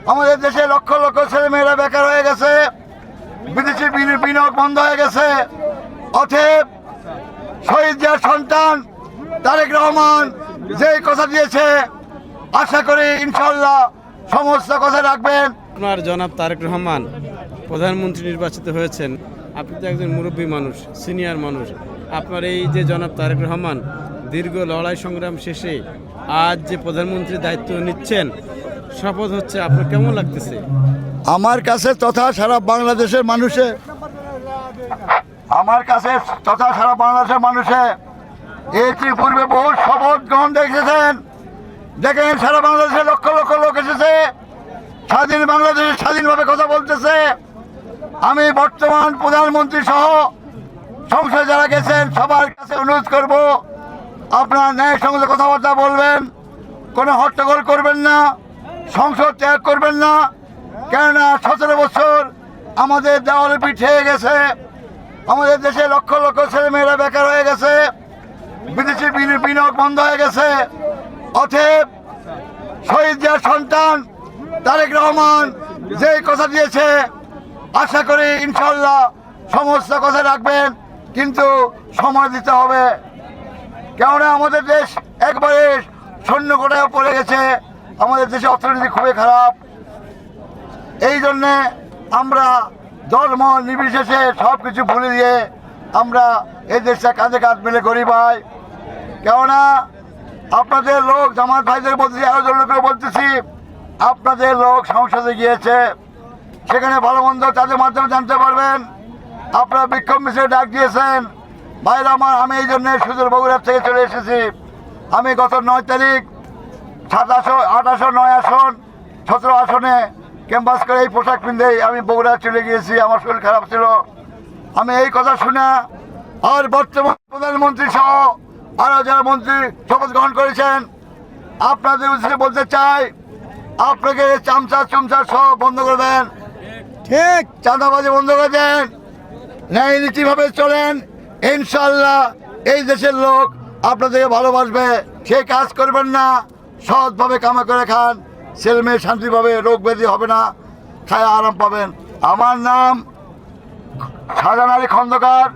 আমাদের দেশে লক্ষ লক্ষ ছেলেমেয়েরা বেকার হয়ে গেছে, বিদেশি বিনিয়োগ বন্ধ হয়ে গেছে। অতএব শহীদ জিয়ার সন্তান তারেক রহমান যেই কথা দিয়েছে, আশা করি ইনশাল্লাহ সমস্ত কথা রাখবেন। আপনার জনাব তারেক রহমান প্রধানমন্ত্রী নির্বাচিত হয়েছেন। আপনি তো একজন মুরব্বী মানুষ, সিনিয়র মানুষ। আপনার এই যে জনাব তারেক রহমান দীর্ঘ লড়াই সংগ্রাম শেষে আজ যে প্রধানমন্ত্রীর দায়িত্ব নিচ্ছেন, শপথ হচ্ছে, আপনার কেমন লাগতেছে? আমার কাছে তথা সারা বাংলাদেশের মানুষে এর পূর্বে বহু শপথ গ্রহণ দেখেছেন। দেখেন সারা বাংলাদেশে লক্ষ লক্ষ লোক এসেছে, স্বাধীন বাংলাদেশে স্বাধীনভাবে কথা বলতেছে। আমি বর্তমান প্রধানমন্ত্রী সহ সংসদে যারা গেছেন সবার কাছে অনুরোধ করব, আপনার ন্যায়সঙ্গত কথাবার্তা বলবেন, কোনো হট্টগোল করবেন না, সংসদ ত্যাগ করবেন না। কেননা 17 বছর আমাদের দেওয়ালে পিঠে গেছে, আমাদের দেশে লক্ষ লক্ষ ছেলেমেয়েরা বেকার হয়ে গেছে, বিদেশি বিনিয়োগ বন্ধ হয়ে গেছে। অতএব শহীদ জিয়ার সন্তান তারেক রহমান যেই কথা দিয়েছে, আশা করি ইনশাল্লাহ সমস্ত কথা রাখবেন, কিন্তু সময় দিতে হবে। কেননা আমাদের দেশ একবারে শূন্য কোটায় পড়ে গেছে, আমাদের দেশে অর্থনীতি খুবই খারাপ। এই জন্যে আমরা ধর্ম নির্বিশেষে সব কিছু ভুলে দিয়ে আমরা এই দেশটা কাঁধে কাঁধ মিলে করি ভাই। কেননা আপনাদের লোক, জামাত ভাইদের বলতেছি, আরো লোকের বলতেছি, আপনাদের লোক সংসদে গিয়েছে, সেখানে ভালো মন্দ তাদের মাধ্যমে জানতে পারবেন। আপনারা বিক্ষোভ মিছিলে ডাক দিয়েছেন ভাইরা আমার। আমি এই জন্যে সুদূর বগুড়ার থেকে চলে এসেছি। আমি গত 9 তারিখ 27, 28, 9 আসন 17 আসনে ক্যাম্পাস করে এই পোশাক পিন্ধেই আমি বগুড়া চলে গিয়েছি। আমার শরীর খারাপ ছিল। আমি এই কথা শুনে আর বর্তমান প্রধানমন্ত্রী সহ আরও যারা মন্ত্রী শপথ গ্রহণ করেছেন, আপনাদের উদ্দেশ্যে বলতে চাই, আপনাকে চুমচা সব বন্ধ করে দেন, ঠিক চাঁদাবাজি বন্ধ করে দেন, ন্যায় নীতিভাবে চলেন। ইনশাল্লাহ এই দেশের লোক আপনাদেরকে ভালোবাসবে। সেই কাজ করবেন না, সৎভাবে কামা করে খান, ছেলে মেয়ে শান্তিভাবে, রোগ ব্যাধি হবে না, খায় আরাম পাবেন। আমার নাম শাহজাহান আলী খন্দকার,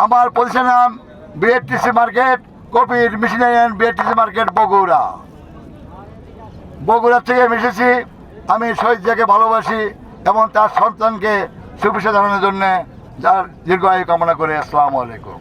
আমার পজিশন নাম বিএটিসি মার্কেট, কপির মিশনারি বিএটিসি মার্কেট, বগুড়া থেকে মিশেছি। আমি শহীদ জিয়াকে ভালোবাসি এবং তার সন্তানকে শুভেচ্ছা জানানোর জন্যে যার দীর্ঘায়ু কামনা করে। আসসালামু আলাইকুম।